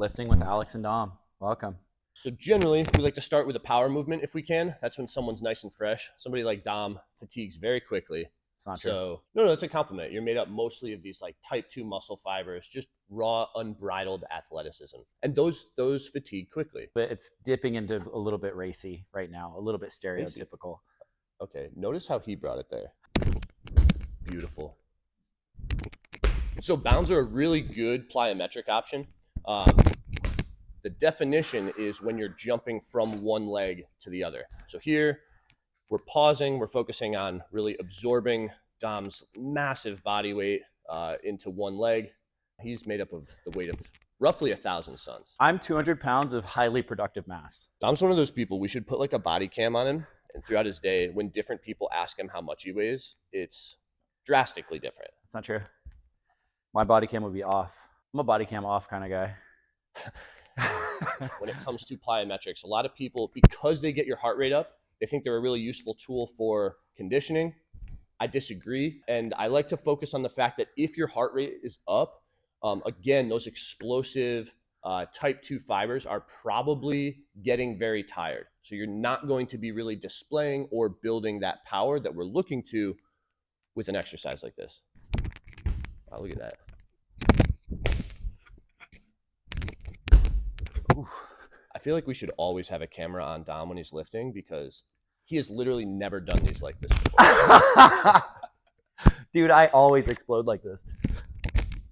Lifting with Alex and Dom. Welcome. So generally, we like to start with a power movement if we can. That's when someone's nice and fresh. Somebody like Dom fatigues very quickly. It's not true. So no, that's a compliment. You're made up mostly of these like type 2 muscle fibers, just raw, unbridled athleticism. And those fatigue quickly. But it's dipping into a little bit racy right now, a little bit stereotypical. Okay, notice how he brought it there. Beautiful. So bounds are a really good plyometric option. The definition is when you're jumping from one leg to the other. So here, we're pausing, we're focusing on really absorbing Dom's massive body weight into one leg. He's made up of the weight of roughly 1,000 sons. I'm 200 pounds of highly productive mass. Dom's one of those people, we should put like a body cam on him, and throughout his day, when different people ask him how much he weighs, it's drastically different. It's not true. My body cam would be off. I'm a body cam off kind of guy. When it comes to plyometrics, a lot of people, because they get your heart rate up, they think they're a really useful tool for conditioning. I disagree. And I like to focus on the fact that if your heart rate is up, again, those explosive type 2 fibers are probably getting very tired. So you're not going to be really displaying or building that power that we're looking to with an exercise like this. Wow, look at that. Ooh. I feel like we should always have a camera on Dom when he's lifting because he has literally never done these like this before. Dude, I always explode like this.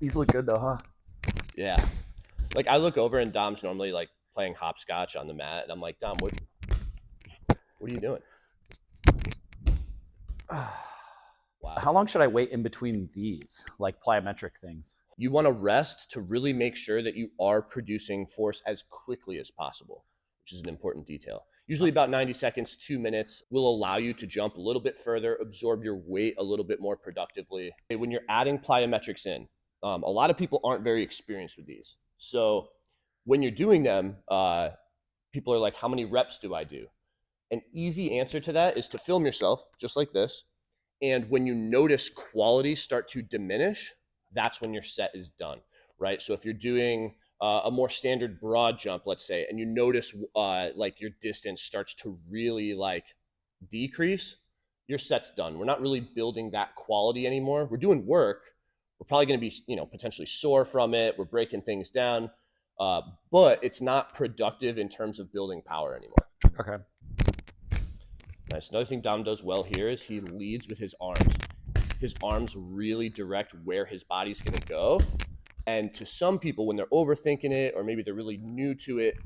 These look good though, huh? Yeah. Like I look over and Dom's normally like playing hopscotch on the mat and I'm like, Dom, what are you doing? Wow. How long should I wait in between these, like plyometric things? You want to rest to really make sure that you are producing force as quickly as possible, which is an important detail. Usually about 90 seconds, 2 minutes will allow you to jump a little bit further, absorb your weight a little bit more productively. When you're adding plyometrics in, a lot of people aren't very experienced with these. So when you're doing them, people are like, how many reps do I do? An easy answer to that is to film yourself just like this. And when you notice quality start to diminish, that's when your set is done, right? So if you're doing a more standard broad jump, let's say, and you notice like your distance starts to really like decrease, your set's done. We're not really building that quality anymore. We're doing work. We're probably going to be, potentially sore from it. We're breaking things down, but it's not productive in terms of building power anymore. Okay. Nice. Another thing Dom does well here is he leads with his arms. His arms really direct where his body's going to go. And to some people, when they're overthinking it, or maybe they're really new to it,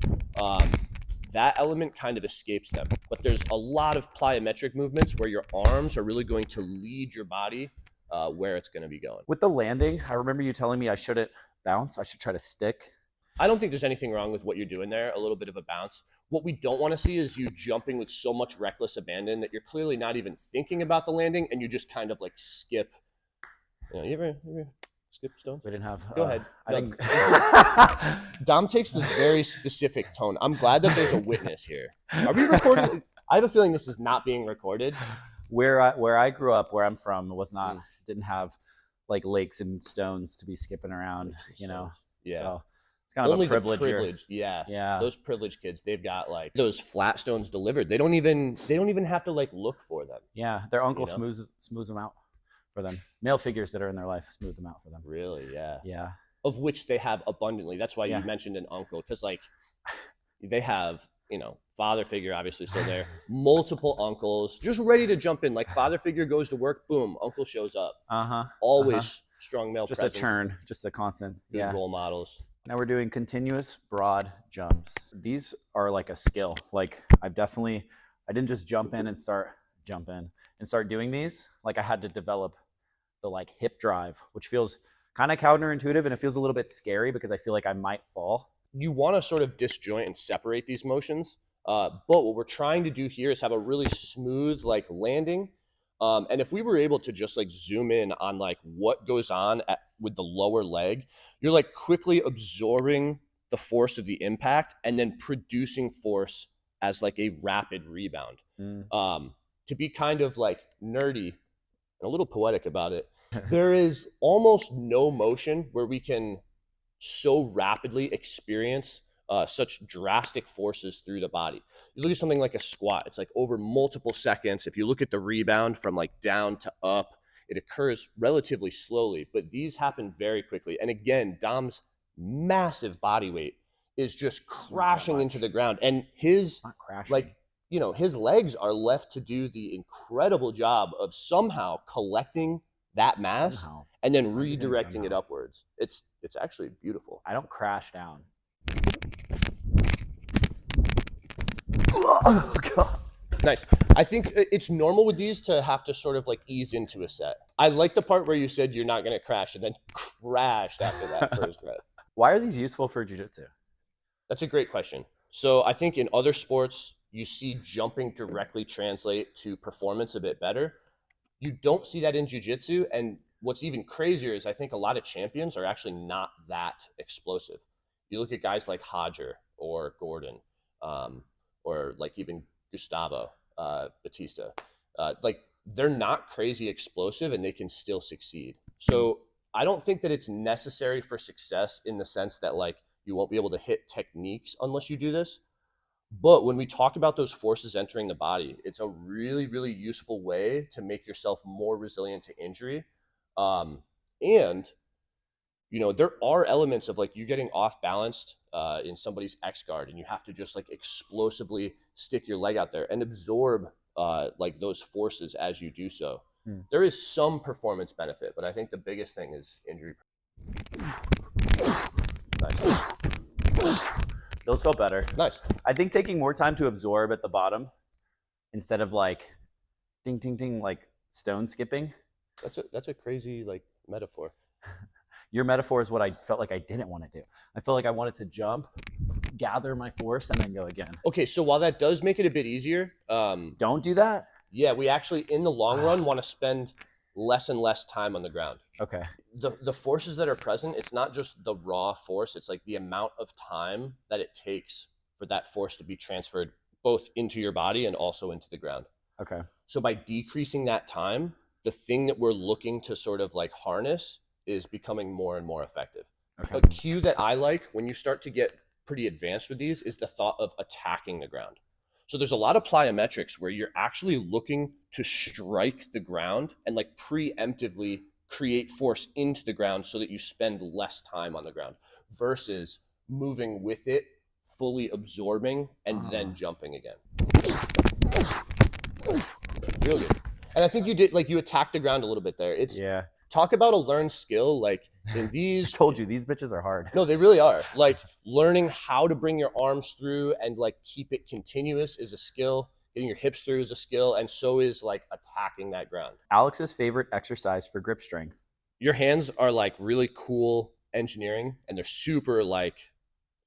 that element kind of escapes them. But there's a lot of plyometric movements where your arms are really going to lead your body where it's going to be going. With the landing, I remember you telling me I shouldn't bounce. I should try to stick. I don't think there's anything wrong with what you're doing there, a little bit of a bounce. What we don't want to see is you jumping with so much reckless abandon that you're clearly not even thinking about the landing and you just kind of like skip. You ever skip stones? We didn't have. Go ahead. I didn't. Dom takes this very specific tone. I'm glad that there's a witness here. Are we recording? I have a feeling this is not being recorded. Where I grew up, where I'm from, didn't have like lakes and stones to be skipping around, Yeah. So it's kind of only a privilege. The privilege. Yeah. Yeah. Those privileged kids, they've got like those flat stones delivered. They don't even have to like look for them. Yeah. Their uncle smooths them out for them. Male figures that are in their life smooth them out for them. Really? Yeah. Yeah. Of which they have abundantly. That's why you mentioned an uncle, because like they have, father figure obviously still there, multiple uncles just ready to jump in. Like father figure goes to work, boom, uncle shows up. Always strong male just presence. A churn, just a constant. Good role models. Now we're doing continuous broad jumps. These are like a skill. Like I didn't just jump in and start doing these. Like I had to develop the like hip drive, which feels kind of counterintuitive and it feels a little bit scary because I feel like I might fall. You want to sort of disjoint and separate these motions. But what we're trying to do here is have a really smooth like landing. And if we were able to just like zoom in on like what goes on with the lower leg, you're like quickly absorbing the force of the impact and then producing force as like a rapid rebound. To be kind of like nerdy and a little poetic about it, there is almost no motion where we can so rapidly experience such drastic forces through the body. You look at something like a squat, it's like over multiple seconds. If you look at the rebound from like down to up, it occurs relatively slowly, but these happen very quickly. And again, Dom's massive body weight is just crashing into the ground. And his, Not crashing. like, you know, his legs are left to do the incredible job of somehow collecting that mass Somehow. and then Why is he saying redirecting it somehow? upwards. It's actually beautiful. I don't crash down. Oh, God. Nice. I think it's normal with these to have to sort of like ease into a set. I like the part where you said you're not going to crash and then crashed after that first rep. Why are these useful for jiu-jitsu? That's a great question. So I think in other sports, you see jumping directly translate to performance a bit better. You don't see that in jiu-jitsu. And what's even crazier is I think a lot of champions are actually not that explosive. You look at guys like Hodger or Gordon, or like even Gustavo Batista. Like they're not crazy explosive and they can still succeed. So I don't think that it's necessary for success in the sense that like you won't be able to hit techniques unless you do this. But when we talk about those forces entering the body, it's a really, really useful way to make yourself more resilient to injury. And you know, there are elements of like you getting off balanced in somebody's X guard, and you have to just like explosively stick your leg out there and absorb like those forces as you do so. There is some performance benefit, but I think the biggest thing is injury. Nice. Those felt better. Nice. I think taking more time to absorb at the bottom instead of like ding, ding, ding, like stone skipping. That's a crazy like metaphor. Your metaphor is what I felt like I didn't want to do. I felt like I wanted to jump, gather my force, and then go again. Okay, so while that does make it a bit easier, don't do that. Yeah, we actually in the long run want to spend less and less time on the ground. Okay. The forces that are present, it's not just the raw force, it's like the amount of time that it takes for that force to be transferred both into your body and also into the ground. Okay. So by decreasing that time, the thing that we're looking to sort of like harness is becoming more and more effective. Okay. A cue that I like when you start to get pretty advanced with these is the thought of attacking the ground. So there's a lot of plyometrics where you're actually looking to strike the ground and like preemptively create force into the ground so that you spend less time on the ground versus moving with it, fully absorbing, and then jumping again. Real good. And I think you did, like, you attacked the ground a little bit there. It's, yeah. Talk about a learned skill. Like in these, I told you these bitches are hard. No, they really are. Like learning how to bring your arms through and like keep it continuous is a skill. Getting your hips through is a skill, and so is like attacking that ground. Alex's favorite exercise for grip strength. Your hands are like really cool engineering, and they're super like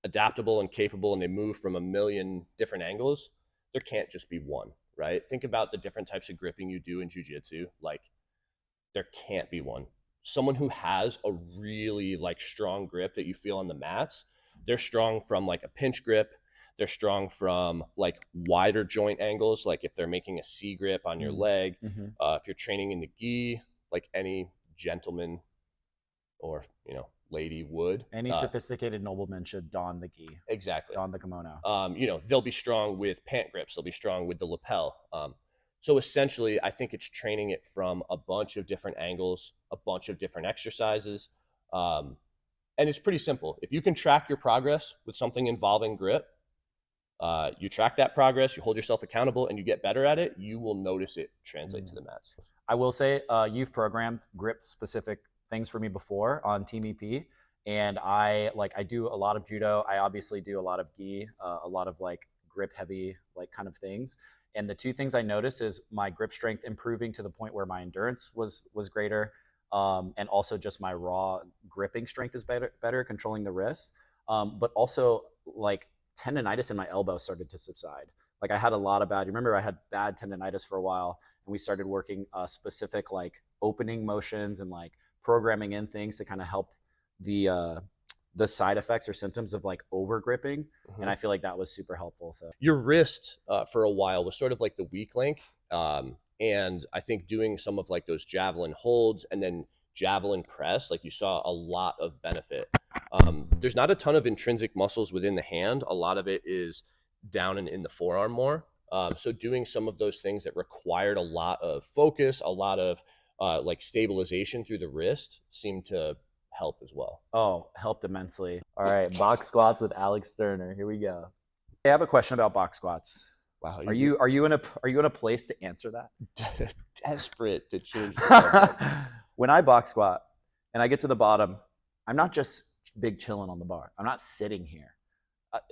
adaptable and capable, and they move from a million different angles. There can't just be one, right? Think about the different types of gripping you do in jiu-jitsu. Like there can't be one. Someone who has a really like strong grip that you feel on the mats, they're strong from like a pinch grip. They're strong from like wider joint angles, like if they're making a C grip on your leg. If you're training in the gi, like any gentleman or, you know, lady would. Any sophisticated nobleman should don the gi. Exactly. Don the kimono. You know, they'll be strong with pant grips. They'll be strong with the lapel. So essentially, I think it's training it from a bunch of different angles, a bunch of different exercises. And it's pretty simple. If you can track your progress with something involving grip, you track that progress, you hold yourself accountable, and you get better at it, you will notice it translate to the mats. I will say you've programmed grip specific things for me before on Team EP. And I do a lot of judo. I obviously do a lot of gi, a lot of like grip heavy, like kind of things. And the two things I noticed is my grip strength improving to the point where my endurance was greater. And also just my raw gripping strength is better controlling the wrist. But also like tendonitis in my elbow started to subside. Like I had a lot of bad, you remember I had bad tendonitis for a while, and we started working specific like opening motions and like programming in things to kind of help the side effects or symptoms of like over gripping. And I feel like that was super helpful. So your wrist for a while was sort of like the weak link. And I think doing some of like those javelin holds and then javelin press, like you saw a lot of benefit. There's not a ton of intrinsic muscles within the hand. A lot of it is down and in the forearm more. So doing some of those things that required a lot of focus, a lot of like stabilization through the wrist seemed to help as well. Oh, helped immensely. All right, box squats with Alex Sterner. Here we go. I have a question about box squats. Wow, Are you in a place to answer that? desperate to change the subject? When I box squat and I get to the bottom, I'm not just big chilling on the bar. I'm not sitting here.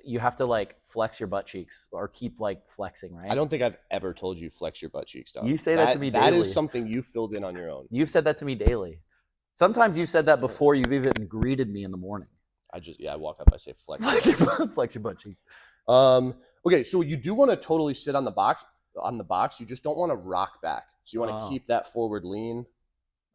You have to like flex your butt cheeks or keep like flexing, right? I don't think I've ever told you flex your butt cheeks, Dom. You say that to me That daily. is something you filled in on your own. You've said that to me daily. Sometimes you've said that before you've even greeted me in the morning. I walk up, I say flex. Flex your butt cheeks. Okay, so you do want to totally sit on the box. You just don't want to rock back. So you want to keep that forward lean.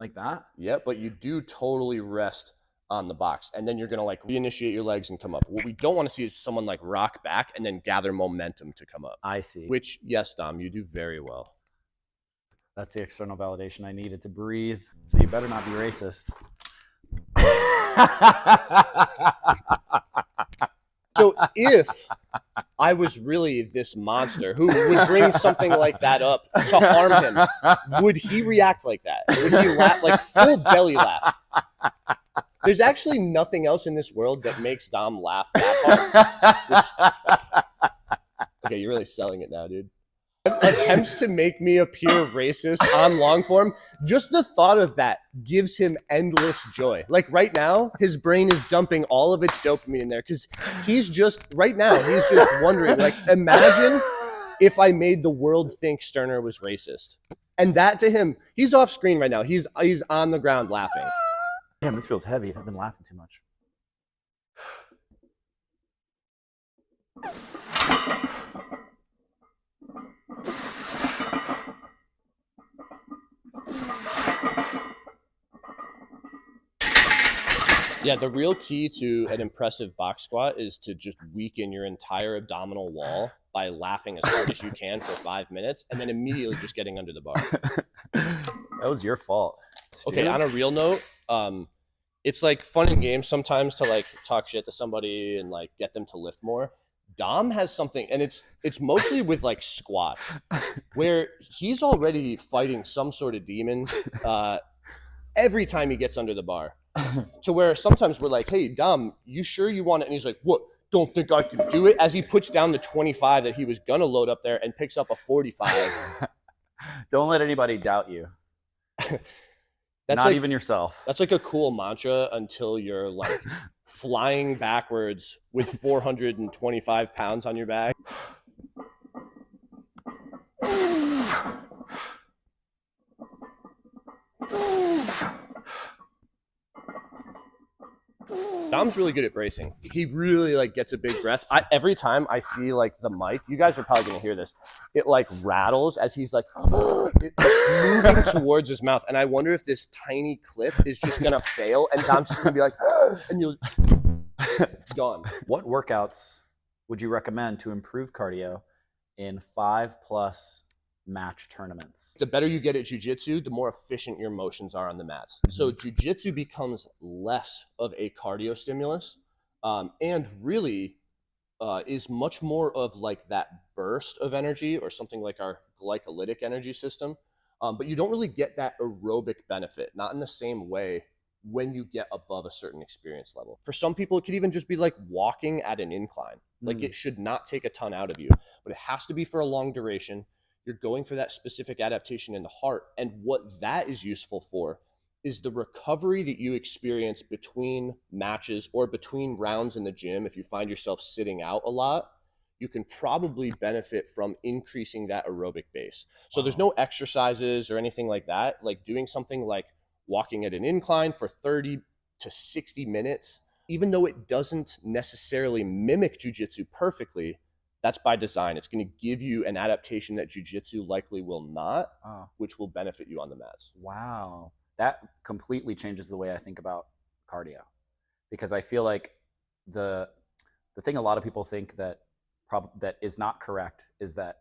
Like that? Yep, but you do totally rest on the box. And then you're going to like reinitiate your legs and come up. What we don't want to see is someone like rock back and then gather momentum to come up. I see. Which, yes, Dom, you do very well. That's the external validation I needed to breathe. So you better not be racist. So if I was really this monster who would bring something like that up to harm him, would he react like that? Would he laugh, like full belly laugh? There's actually nothing else in this world that makes Dom laugh that hard. Okay, you're really selling it now, dude. Attempts to make me appear racist on long form, just the thought of that gives him endless joy. Like right now, his brain is dumping all of its dopamine in there because he's just wondering, like, imagine if I made the world think Sterner was racist. And that to him, he's off screen right now. He's on the ground laughing. Damn, this feels heavy. I've been laughing too much. Yeah, the real key to an impressive box squat is to just weaken your entire abdominal wall by laughing as hard as you can for 5 minutes and then immediately just getting under the bar. That was your fault. Okay, on a real note, it's like fun and games sometimes to like talk shit to somebody and like get them to lift more. Dom has something, and it's mostly with like squats, where he's already fighting some sort of demon every time he gets under the bar. To where sometimes we're like, hey, Dom, you sure you want it? And he's like, what? Don't think I can do it? As he puts down the 25 that he was going to load up there and picks up a 45. Don't let anybody doubt you. That's not like, even yourself. That's like a cool mantra until you're like flying backwards with 425 pounds on your back. Dom's really good at bracing. He really like gets a big breath. Every time I see like the mic, you guys are probably gonna hear this. It like rattles as he's like it's moving towards his mouth, and I wonder if this tiny clip is just gonna fail, and Dom's just gonna be like, and you'll, it's gone. What workouts would you recommend to improve cardio in 5+ match tournaments? The better you get at jiu-jitsu, the more efficient your motions are on the mats. So jiu-jitsu becomes less of a cardio stimulus and really is much more of like that burst of energy or something like our glycolytic energy system. But you don't really get that aerobic benefit, not in the same way when you get above a certain experience level. For some people, it could even just be like walking at an incline. Like it should not take a ton out of you, but it has to be for a long duration. You're going for that specific adaptation in the heart. And what that is useful for is the recovery that you experience between matches or between rounds in the gym. If you find yourself sitting out a lot, you can probably benefit from increasing that aerobic base. So there's no exercises or anything like that. Like doing something like walking at an incline for 30 to 60 minutes, even though it doesn't necessarily mimic jiu-jitsu perfectly, that's by design. It's going to give you an adaptation that jiu-jitsu likely will not, which will benefit you on the mats. Wow. That completely changes the way I think about cardio, because I feel like the thing a lot of people think that that is not correct is that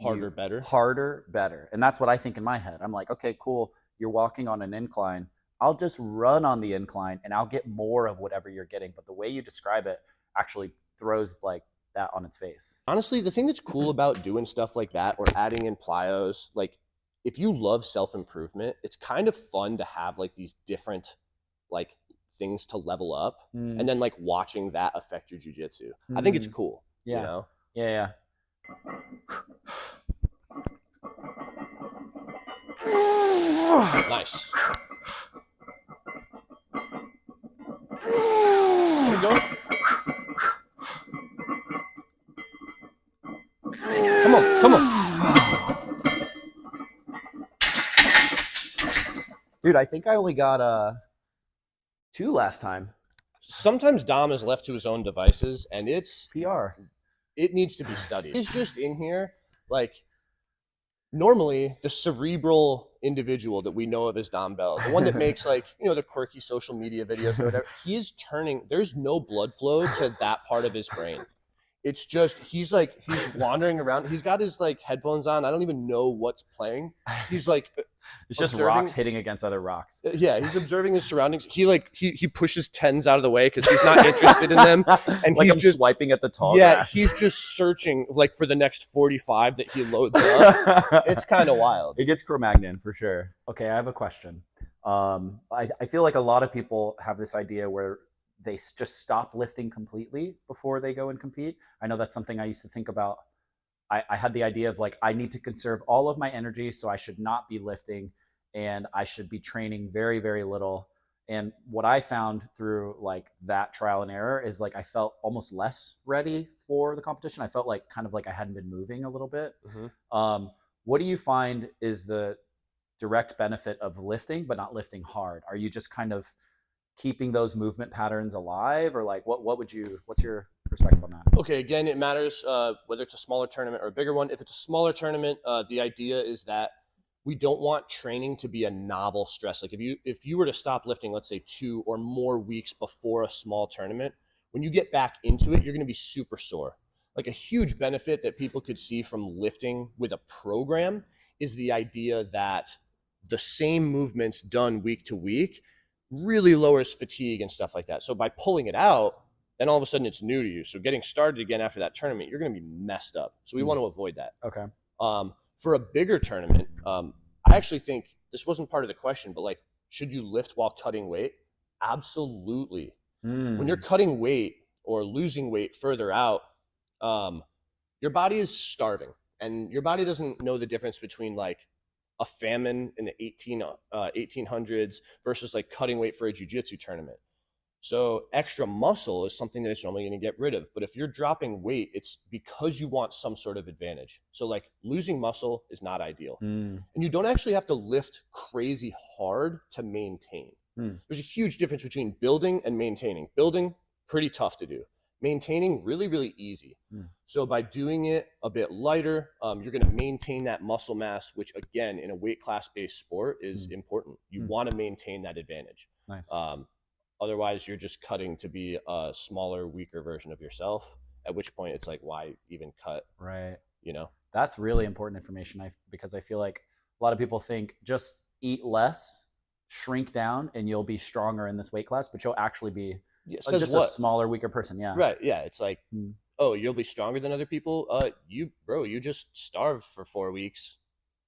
harder, better. Harder, better. And that's what I think in my head. I'm like, okay, cool. You're walking on an incline. I'll just run on the incline and I'll get more of whatever you're getting. But the way you describe it actually throws like that on its face. Honestly, the thing that's cool about doing stuff like that or adding in plyos, like if you love self-improvement, it's kind of fun to have like these different like things to level up and then like watching that affect your jiu-jitsu. I think it's cool. Yeah. You know? Yeah. Nice. There we go. Come on. Dude, I think I only got 2 last time. Sometimes Dom is left to his own devices and PR. It needs to be studied. He's just in here like normally the cerebral individual that we know of as Dom Bell, the one that makes like, you know, the quirky social media videos or whatever, he is turning, there's no blood flow to that part of his brain. It's just, he's wandering around. He's got his like headphones on. I don't even know what's playing. He's like, it's just rocks hitting against other rocks. Yeah, he's observing his surroundings. He pushes 10s out of the way because he's not interested in them. And like he's I'm just swiping at the tall yeah, grass. he's just searching like for the next 45 that he loads up. It's kind of wild. It gets Cro-Magnon for sure. Okay, I have a question. I feel like a lot of people have this idea where they just stop lifting completely before they go and compete. I know that's something I used to think about. I had the idea of like, I need to conserve all of my energy, so I should not be lifting and I should be training very, very little. And what I found through like that trial and error is like, I felt almost less ready for the competition. I felt like kind of like I hadn't been moving a little bit. Mm-hmm. What do you find is the direct benefit of lifting, but not lifting hard? Are you just kind of keeping those movement patterns alive, or like what's your perspective on that? Okay, again, it matters whether it's a smaller tournament or a bigger one. If it's a smaller tournament, the idea is that we don't want training to be a novel stress. Like if you were to stop lifting, let's say 2 or more weeks before a small tournament, when you get back into it, you're going to be super sore. Like a huge benefit that people could see from lifting with a program is the idea that the same movements done week to week really lowers fatigue and stuff like that. So by pulling it out, then all of a sudden it's new to you. So getting started again after that tournament, you're going to be messed up. So we want to avoid that. Okay. For a bigger tournament, I actually think this wasn't part of the question, but like, should you lift while cutting weight? Absolutely. When you're cutting weight or losing weight further out, your body is starving, and your body doesn't know the difference between like a famine in the 1800s versus like cutting weight for a jiu-jitsu tournament. So extra muscle is something that it's normally going to get rid of. But if you're dropping weight, it's because you want some sort of advantage. So like losing muscle is not ideal. And you don't actually have to lift crazy hard to maintain. There's a huge difference between building and maintaining. Building, pretty tough to do. Maintaining, really, really easy. So by doing it a bit lighter, you're going to maintain that muscle mass, which again, in a weight class-based sport is important. You want to maintain that advantage. Nice. Otherwise, you're just cutting to be a smaller, weaker version of yourself, at which point it's like, why even cut? Right. You know? That's really important information because I feel like a lot of people think just eat less, shrink down, and you'll be stronger in this weight class, but you'll actually be just a smaller, weaker person. Yeah. Right. Yeah. It's like, oh, you'll be stronger than other people. You just starved for 4 weeks.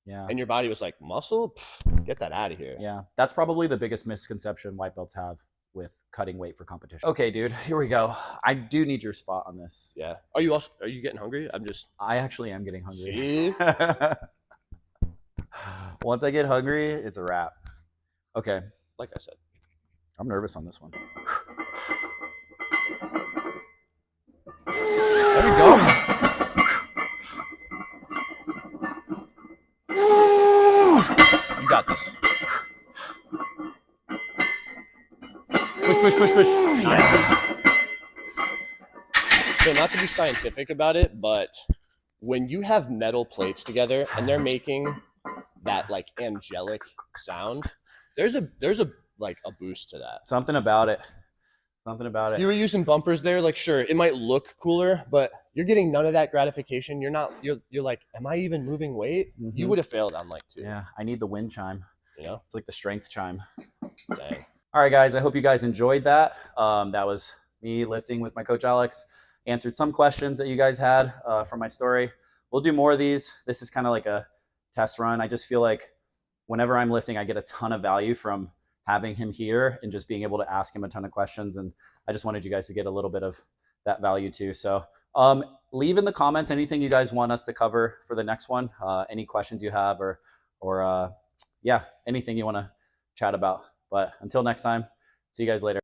Yeah. And your body was like, muscle? Pff, get that out of here. Yeah. That's probably the biggest misconception white belts have with cutting weight for competition. Okay, dude, here we go. I do need your spot on this. Yeah. Are you getting hungry? I actually am getting hungry. See? Once I get hungry, it's a wrap. Okay. Like I said. I'm nervous on this one. There we go. You got this. Push. So not to be scientific about it, but when you have metal plates together and they're making that like angelic sound, there's a like a boost to that. Something about it. If you were using bumpers there, like sure, it might look cooler, but you're getting none of that gratification. You're like, am I even moving weight? You would have failed on like 2. Yeah, I need the wind chime. You know? It's like the strength chime. Dang. All right, guys, I hope you guys enjoyed that. That was me lifting with my coach Alex. Answered some questions that you guys had from my story. We'll do more of these. This is kind of like a test run. I just feel like whenever I'm lifting, I get a ton of value from having him here and just being able to ask him a ton of questions. And I just wanted you guys to get a little bit of that value too. So leave in the comments anything you guys want us to cover for the next one. Any questions you have, or yeah, anything you want to chat about. But until next time, see you guys later.